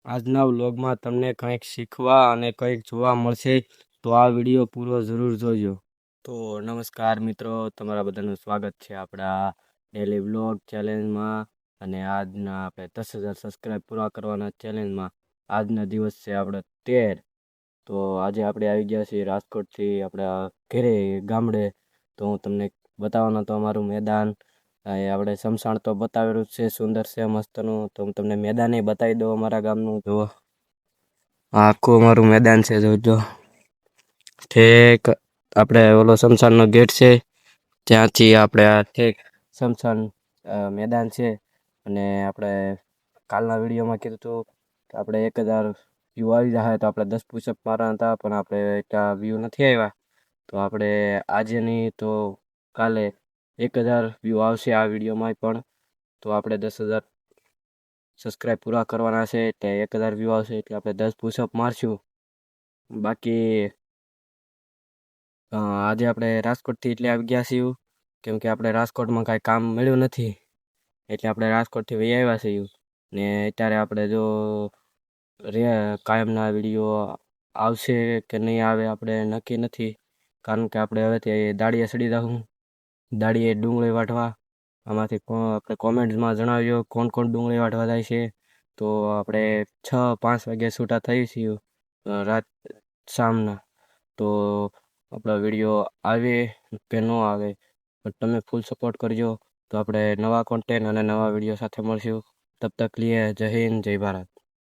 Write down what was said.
આજના વ્લોગમાં તમને કંઈક શીખવા અને કંઈક જોવા મળશે, તો આ વિડીયો પૂરો જરૂર જોજો. તો નમસ્કાર મિત્રો, તમારા બધાનું સ્વાગત છે આપણા ડેલી વ્લોગ ચેલેન્જમાં. અને આજના આપણે 10,000 સબસ્ક્રાઈબ પૂરા કરવાના ચેલેન્જમાં આજના દિવસ છે આપણે 13. તો આજે આપણે આવી ગયા છીએ રાજકોટથી આપણા ઘરે ગામડે. તો હું તમને બતાવવાનો તો અમારું મેદાન આપણે શમશાન તો બતાવેલું છે, સુંદર છે મસ્તનું. તો હું તમને મેદાને બતાવી દઉં અમારા ગામનું. જો આ આખું અમારું મેદાન છે, જોજો. ઠેક આપણે ઓલો શમશાનનો ગેટ છે, ત્યાંથી આપણે આ ઠેક શમશાન મેદાન છે. અને આપણે કાલના વિડીયોમાં કીધું હતું કે આપણે 1,000 વ્યૂ આવી જાય તો આપણે 10 પુશઅપ મારવાના હતા, પણ આપણે એટલા વ્યૂ નથી આવ્યા. તો આપણે આજે નહીં તો કાલે 1,000 વ્યૂ આવશે આ વિડીયોમાં પણ. તો આપણે 10,000 સબસ્ક્રાઈબ પૂરા કરવાના છે, એટલે 1,000 વ્યૂ આવશે એટલે આપણે 10 પુશઅપ મારશું. બાકી આજે આપણે રાજકોટથી એટલે આવી ગયા છીએ, કેમ કે આપણે રાજકોટમાં કાંઈ કામ મળ્યું નથી, એટલે આપણે રાજકોટથી વહી આવ્યા છીએ. ને અત્યારે આપણે જો કાયમના વિડીયો આવશે કે નહીં આવે આપણે નક્કી નથી, કારણ કે આપણે હવેથી દાડીએ સડી દઉં, દાડીએ ડુંગળી વાટવા. આમાંથી આપણે કોમેન્ટ્સમાં જણાવ્યો કોણ કોણ ડુંગળી વાટવા જાય છે. તો આપણે 6-5 વાગે છૂટા થઈ છીએ રાત શામના. તો આપણો વિડીયો આવે કે ન આવે, પણ તમે ફૂલ સપોર્ટ કરજો. તો આપણે નવા કોન્ટેન્ટ અને નવા વિડીયો સાથે મળશું. તબ તક લીએ જય હિન્દ, જય ભારત.